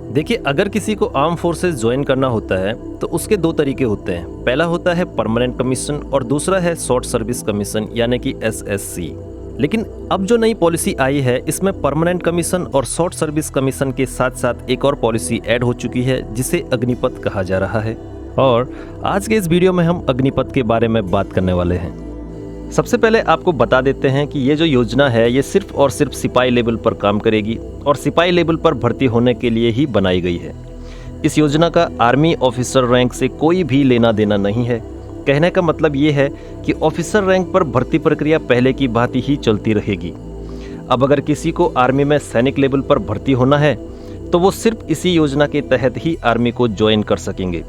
देखिए, अगर किसी को आर्म फोर्सेस ज्वाइन करना होता है तो उसके दो तरीके होते हैं। पहला होता है परमानेंट कमीशन और दूसरा है शॉर्ट सर्विस कमीशन यानी कि SSC। लेकिन अब जो नई पॉलिसी आई है इसमें परमानेंट कमीशन और शॉर्ट सर्विस कमीशन के साथ साथ एक और पॉलिसी ऐड हो चुकी है जिसे अग्निपथ कहा जा रहा है। और आज के इस वीडियो में हम अग्निपथ के बारे में बात करने वाले हैं। सबसे पहले आपको बता देते हैं कि ये जो योजना है ये सिर्फ और सिर्फ सिपाही लेवल पर काम करेगी और सिपाही लेवल पर भर्ती होने के लिए ही बनाई गई है। इस योजना का आर्मी ऑफिसर रैंक से कोई भी लेना देना नहीं है। कहने का मतलब ये है कि ऑफिसर रैंक पर भर्ती प्रक्रिया पहले की भांति ही चलती रहेगी। अब अगर किसी को आर्मी में सैनिक लेवल पर भर्ती होना है तो वो सिर्फ इसी योजना के तहत ही आर्मी को ज्वाइन कर सकेंगे।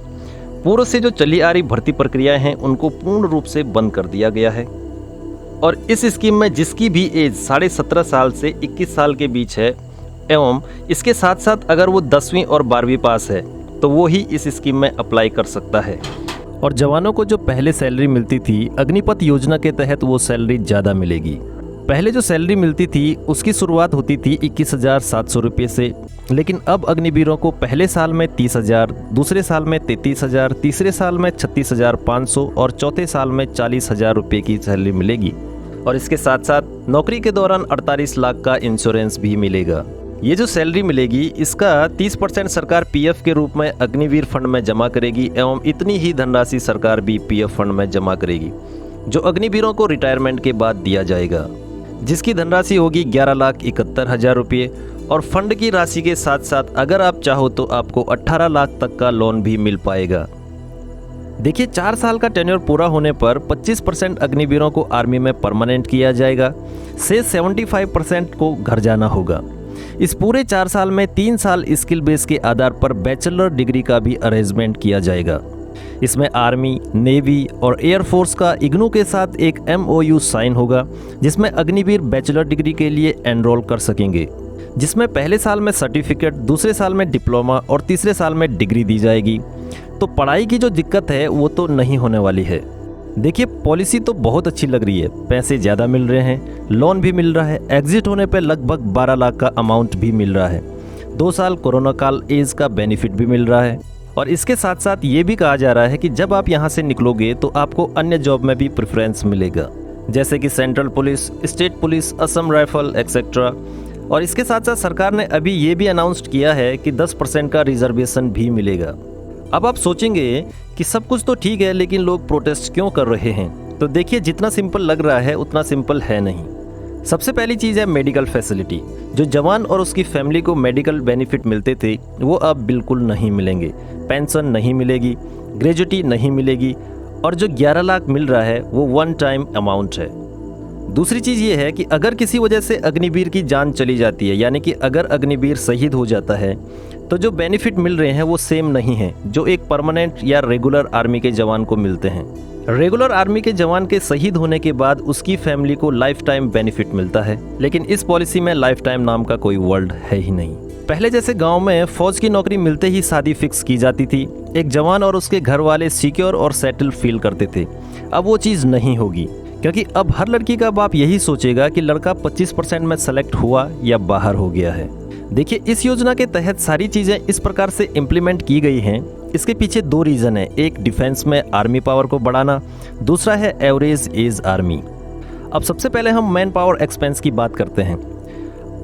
पूर्व से जो चली आ रही भर्ती प्रक्रियाएं हैं उनको पूर्ण रूप से बंद कर दिया गया है। और इस स्कीम में जिसकी भी एज 17.5 साल से 21 साल के बीच है एवं इसके साथ साथ अगर वो 10वीं और 12वीं पास है तो वो ही इस स्कीम में अप्लाई कर सकता है। और जवानों को जो पहले सैलरी मिलती थी अग्निपथ योजना के तहत वो सैलरी ज़्यादा मिलेगी। पहले जो सैलरी मिलती थी उसकी शुरुआत होती थी 21,700 रुपये से, लेकिन अब अग्निवीरों को पहले साल में 30,000, दूसरे साल में 33,000, तीसरे साल में 36,500 और चौथे साल में 40,000 रुपये की सैलरी मिलेगी। और इसके साथ साथ नौकरी के दौरान 48 लाख का इंश्योरेंस भी मिलेगा। ये जो सैलरी मिलेगी इसका 30% सरकार PF के रूप में अग्निवीर फंड में जमा करेगी एवं इतनी ही धनराशि सरकार भी PF फंड में जमा करेगी जो अग्निवीरों को रिटायरमेंट के बाद दिया जाएगा, जिसकी धनराशि होगी 11,71,000 रुपये। और फंड की राशि के साथ साथ अगर आप चाहो तो आपको 18 लाख तक का लोन भी मिल पाएगा। देखिए, 4 साल का टेन्योर पूरा होने पर 25% अग्निवीरों को आर्मी में परमानेंट किया जाएगा, से 75% को घर जाना होगा। इस पूरे 4 साल में 3 साल स्किल बेस के आधार पर बैचलर डिग्री का भी अरेंजमेंट किया जाएगा। इसमें आर्मी, नेवी और एयरफोर्स का इग्नू के साथ एक MOU साइन होगा जिसमें अग्निवीर बैचलर डिग्री के लिए एनरोल कर सकेंगे, जिसमें पहले साल में सर्टिफिकेट, दूसरे साल में डिप्लोमा और तीसरे साल में डिग्री दी जाएगी। तो पढ़ाई की जो दिक्कत है वो तो नहीं होने वाली है। देखिए, पॉलिसी तो बहुत अच्छी लग रही है, पैसे ज़्यादा मिल रहे हैं, लोन भी मिल रहा है, एग्जिट होने पे लगभग 12 लाख का अमाउंट भी मिल रहा है, 2 साल कोरोना काल एज का बेनिफिट भी मिल रहा है। और इसके साथ साथ ये भी कहा जा रहा है कि जब आप यहाँ से निकलोगे तो आपको अन्य जॉब में भी प्रेफरेंस मिलेगा, जैसे कि central police, state police, Assam rifle etcetera. और इसके साथ साथ सरकार ने अभी ये भी अनाउंस किया है कि 10% का रिजर्वेशन भी मिलेगा। अब आप सोचेंगे कि सब कुछ तो ठीक है लेकिन लोग प्रोटेस्ट क्यों कर रहे हैं, तो देखिए, जितना सिंपल लग रहा है उतना सिंपल है नहीं। सबसे पहली चीज़ है मेडिकल फैसिलिटी। जो जवान और उसकी फैमिली को मेडिकल बेनिफिट मिलते थे वो अब बिल्कुल नहीं मिलेंगे। पेंशन नहीं मिलेगी, ग्रेजुटी नहीं मिलेगी और जो 11 लाख मिल रहा है वो वन टाइम अमाउंट है। दूसरी चीज़ ये है कि अगर किसी वजह से अग्निवीर की जान चली जाती है, यानी कि अगर अग्निवीर शहीद हो जाता है तो जो बेनिफिट मिल रहे हैं वो सेम नहीं है जो एक परमानेंट या रेगुलर आर्मी के जवान को मिलते हैं। रेगुलर आर्मी के जवान के शहीद होने के बाद उसकी फैमिली को लाइफ टाइम बेनिफिट मिलता है, लेकिन इस पॉलिसी में लाइफ टाइम नाम का कोई वर्ड है ही नहीं। पहले जैसे गांव में फौज की नौकरी मिलते ही शादी फिक्स की जाती थी, एक जवान और उसके घर वाले सिक्योर और सेटल फील करते थे। अब वो चीज़ नहीं होगी, क्योंकि अब हर लड़की का बाप यही सोचेगा कि लड़का 25% में सेलेक्ट हुआ या बाहर हो गया है। देखिए, इस योजना के तहत सारी चीज़ें इस प्रकार से इम्प्लीमेंट की गई हैं। इसके पीछे 2 रीज़न है, एक डिफेंस में आर्मी पावर को बढ़ाना, दूसरा है एवरेज एज आर्मी। अब सबसे पहले हम मैन पावर एक्सपेंस की बात करते हैं।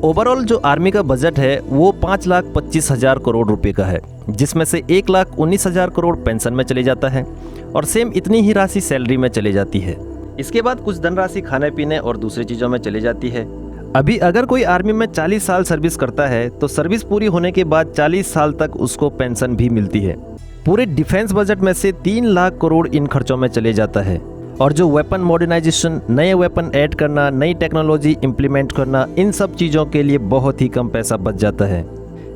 ओवरऑल जो आर्मी का बजट है वो 5,25,000 करोड़ रुपए का है, जिसमें से 1,19,000 करोड़ पेंशन में चले जाता है और सेम इतनी ही राशि सैलरी में चले जाती है। इसके बाद कुछ धनराशि खाने पीने और दूसरी चीज़ों में चली जाती है। अभी अगर कोई आर्मी में 40 साल सर्विस करता है तो सर्विस पूरी होने के बाद 40 साल तक उसको पेंशन भी मिलती है। पूरे डिफेंस बजट में से 3 लाख करोड़ इन खर्चों में चले जाता है। और जो वेपन मॉडर्नाइजेशन, नए वेपन ऐड करना, नई टेक्नोलॉजी इम्प्लीमेंट करना, इन सब चीज़ों के लिए बहुत ही कम पैसा बच जाता है।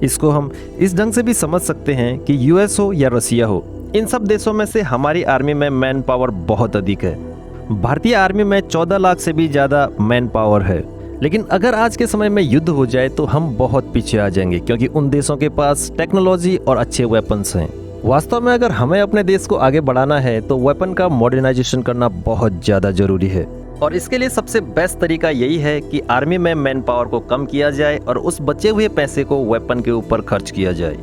इसको हम इस ढंग से भी समझ सकते हैं कि US हो या रसिया हो, इन सब देशों में से हमारी आर्मी में मैन पावर बहुत अधिक है। भारतीय आर्मी में 14 लाख से भी ज़्यादा मैन पावर है, लेकिन अगर आज के समय में युद्ध हो जाए तो हम बहुत पीछे आ जाएंगे, क्योंकि उन देशों के पास टेक्नोलॉजी और अच्छे वेपन्स हैं। वास्तव में अगर हमें अपने देश को आगे बढ़ाना है तो वेपन का मॉडर्नाइजेशन करना बहुत ज़्यादा ज़रूरी है। और इसके लिए सबसे बेस्ट तरीका यही है कि आर्मी में मैन पावर को कम किया जाए और उस बचे हुए पैसे को वेपन के ऊपर खर्च किया जाए।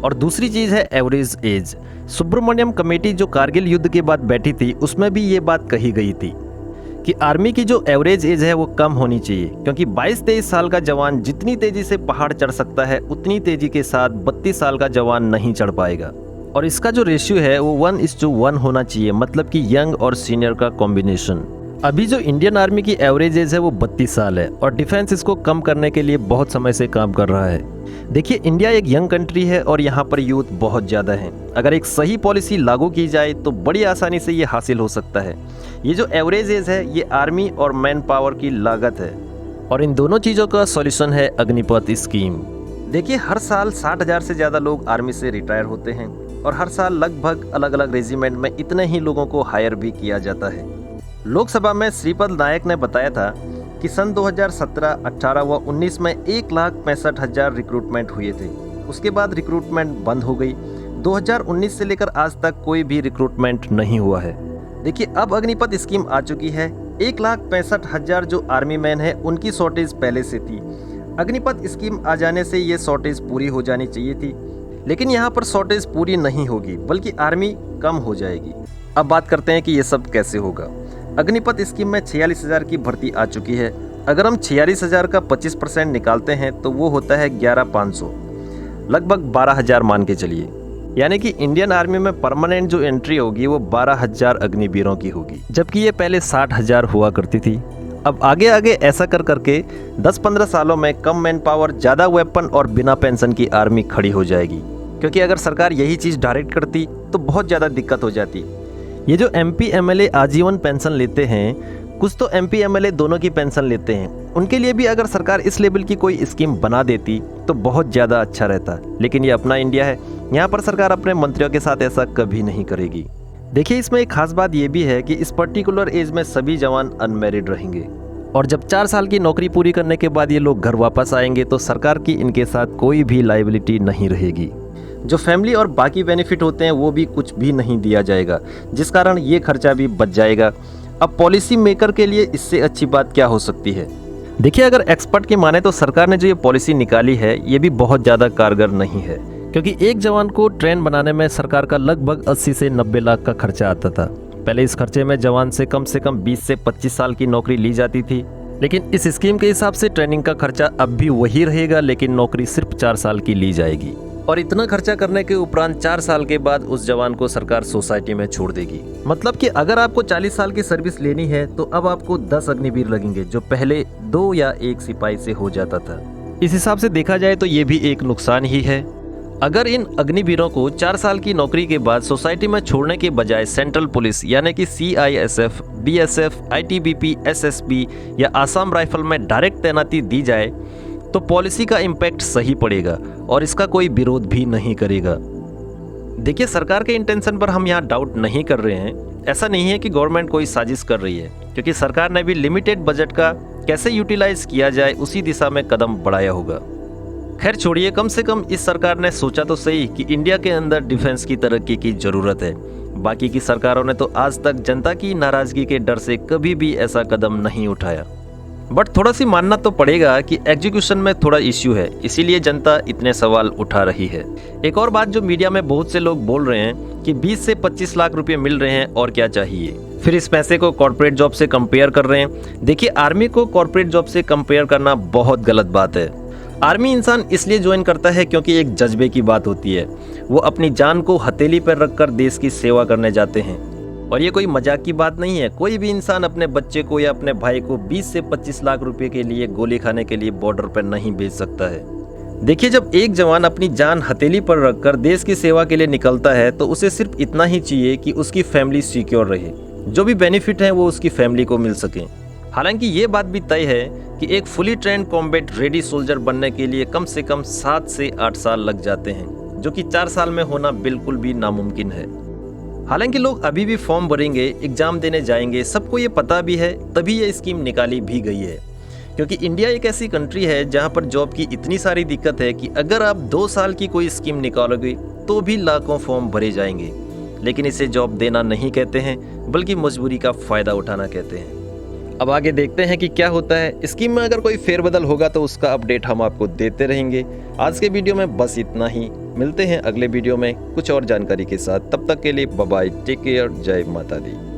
और दूसरी चीज़ है एवरेज एज। सुब्रमण्यम कमेटी जो कारगिल युद्ध के बाद बैठी थी उसमें भी ये बात कही गई थी कि आर्मी की जो एवरेज एज है वो कम होनी चाहिए, क्योंकि 22-23 साल का जवान जितनी तेजी से पहाड़ चढ़ सकता है उतनी तेजी के साथ 32 साल का जवान नहीं चढ़ पाएगा। और इसका जो रेशियो है वो 1:1 होना चाहिए, मतलब कि यंग और सीनियर का कॉम्बिनेशन। अभी जो इंडियन आर्मी की एवरेज एज है वो 32 साल है और डिफेंस इसको कम करने के लिए बहुत समय से काम कर रहा है। देखिए, इंडिया एक यंग कंट्री है और यहाँ पर यूथ बहुत ज़्यादा है। अगर एक सही पॉलिसी लागू की जाए तो बड़ी आसानी से ये हासिल हो सकता है। ये जो एवरेज एज है ये आर्मी और मैन पावर की लागत है और इन दोनों चीज़ों का सॉल्यूशन है अग्निपथ स्कीम। देखिए, हर साल 60,000 से ज़्यादा लोग आर्मी से रिटायर होते हैं और हर साल लगभग अलग अलग रेजिमेंट में इतने ही लोगों को हायर भी किया जाता है। लोकसभा में श्रीपद नायक ने बताया था कि सन 2017, 18 व 19 में 1,65,000 रिक्रूटमेंट हुए थे। उसके बाद रिक्रूटमेंट बंद हो गई। 2019 से लेकर आज तक कोई भी रिक्रूटमेंट नहीं हुआ है। देखिए, अब अग्निपथ स्कीम आ चुकी है। 1,65,000 जो आर्मी मैन है उनकी शॉर्टेज पहले से थी। अग्निपथ स्कीम आ जाने से ये शॉर्टेज पूरी हो जानी चाहिए थी, लेकिन यहाँ पर शॉर्टेज पूरी नहीं होगी बल्कि आर्मी कम हो जाएगी। अब बात करते हैं कि ये सब कैसे होगा। अग्निपथ स्कीम में 46,000 की भर्ती आ चुकी है। अगर हम 46,000 का 25% निकालते हैं तो वो होता है 11,500, लगभग 12,000 मान के चलिए। यानी कि इंडियन आर्मी में परमानेंट जो एंट्री होगी वो 12,000 अग्निवीरों की होगी, जबकि ये पहले 60,000 हुआ करती थी। अब आगे आगे ऐसा कर करके 10-15 सालों में कम मैन पावर, ज़्यादा वेपन और बिना पेंशन की आर्मी खड़ी हो जाएगी। क्योंकि अगर सरकार यही चीज़ डायरेक्ट करती तो बहुत ज़्यादा दिक्कत हो जाती। ये जो MP MLA आजीवन पेंशन लेते हैं, कुछ तो MP MLA दोनों की पेंशन लेते हैं, उनके लिए भी अगर सरकार इस लेवल की कोई स्कीम बना देती तो बहुत ज़्यादा अच्छा रहता। लेकिन ये अपना इंडिया है, यहाँ पर सरकार अपने मंत्रियों के साथ ऐसा कभी नहीं करेगी। देखिए, इसमें एक खास बात ये भी है कि इस पर्टिकुलर एज में सभी जवान अनमैरिड रहेंगे और जब 4 साल की नौकरी पूरी करने के बाद ये लोग घर वापस आएंगे तो सरकार की इनके साथ कोई भी लायबिलिटी नहीं रहेगी। जो फैमिली और बाकी बेनिफिट होते हैं वो भी कुछ भी नहीं दिया जाएगा, जिस कारण ये खर्चा भी बच जाएगा। अब पॉलिसी मेकर के लिए इससे अच्छी बात क्या हो सकती है। देखिए, अगर एक्सपर्ट की माने तो सरकार ने जो ये पॉलिसी निकाली है ये भी बहुत ज़्यादा कारगर नहीं है, क्योंकि एक जवान को ट्रेन बनाने में सरकार का लगभग 80 से 90 लाख का खर्चा आता था। पहले इस खर्चे में जवान से कम 20 से 25 साल की नौकरी ली जाती थी, लेकिन इस स्कीम के हिसाब से ट्रेनिंग का खर्चा अब भी वही रहेगा, लेकिन नौकरी सिर्फ 4 साल की ली जाएगी। और इतना खर्चा करने के उपरांत 4 साल के बाद उस जवान को सरकार सोसाइटी में छोड़ देगी। मतलब कि अगर आपको 40 साल की सर्विस लेनी है तो अब आपको 10 अग्निवीर लगेंगे, जो पहले 2 या 1 सिपाही से हो जाता था। इस हिसाब से देखा जाए तो ये भी एक नुकसान ही है। अगर इन अग्निवीरों को 4 साल की नौकरी के बाद सोसाइटी में छोड़ने के बजाय सेंट्रल पुलिस यानी कि CISF, BSF, ITBP, SSB या आसाम राइफल में डायरेक्ट तैनाती दी जाए तो पॉलिसी का इम्पैक्ट सही पड़ेगा और इसका कोई विरोध भी नहीं करेगा। देखिए, सरकार के इंटेंशन पर हम यहाँ डाउट नहीं कर रहे हैं। ऐसा नहीं है कि गवर्नमेंट कोई साजिश कर रही है, क्योंकि सरकार ने भी लिमिटेड बजट का कैसे यूटिलाइज किया जाए उसी दिशा में कदम बढ़ाया होगा। खैर छोड़िए, कम से कम इस सरकार ने सोचा तो सही कि इंडिया के अंदर डिफेंस की तरक्की की जरूरत है। बाकी की सरकारों ने तो आज तक जनता की नाराजगी के डर से कभी भी ऐसा कदम नहीं उठाया। बट थोड़ा सी मानना तो पड़ेगा कि एग्जीक्यूशन में थोड़ा इश्यू है, इसीलिए जनता इतने सवाल उठा रही है। एक और बात जो मीडिया में बहुत से लोग बोल रहे हैं कि 20 से 25 लाख रुपए मिल रहे हैं और क्या चाहिए, फिर इस पैसे को कॉर्पोरेट जॉब से कंपेयर कर रहे हैं। देखिए, आर्मी को कॉर्पोरेट जॉब से कंपेयर करना बहुत गलत बात है। आर्मी इंसान इसलिए ज्वाइन करता है क्योंकि एक जज्बे की बात होती है। वो अपनी जान को हथेली पर रखकर देश की सेवा करने जाते हैं और ये कोई मजाक की बात नहीं है। कोई भी इंसान अपने बच्चे को या अपने भाई को 20 से 25 लाख रुपए के लिए गोली खाने के लिए बॉर्डर पर नहीं भेज सकता है। देखिए, जब एक जवान अपनी जान हथेली पर रखकर देश की सेवा के लिए निकलता है तो उसे सिर्फ इतना ही चाहिए कि उसकी फैमिली सिक्योर रहे, जो भी बेनिफिट है वो उसकी फैमिली को मिल सके। हालांकि ये बात भी तय है कि एक fully trend combat ready soldier बनने के लिए कम से कम 7 से 8 साल लग जाते हैं, जो कि 4 साल में होना बिल्कुल भी नामुमकिन है। हालांकि लोग अभी भी फॉर्म भरेंगे, एग्जाम देने जाएंगे, सबको ये पता भी है, तभी ये स्कीम निकाली भी गई है। क्योंकि इंडिया एक ऐसी कंट्री है जहां पर जॉब की इतनी सारी दिक्कत है कि अगर आप 2 साल की कोई स्कीम निकालोगे तो भी लाखों फॉर्म भरे जाएंगे। लेकिन इसे जॉब देना नहीं कहते हैं, बल्कि मजबूरी का फ़ायदा उठाना कहते हैं। अब आगे देखते हैं कि क्या होता है। स्कीम में अगर कोई फेरबदल होगा तो उसका अपडेट हम आपको देते रहेंगे। आज के वीडियो में बस इतना ही। मिलते हैं अगले वीडियो में कुछ और जानकारी के साथ। तब तक के लिए बाय बाय, टेक केयर, जय माता दी।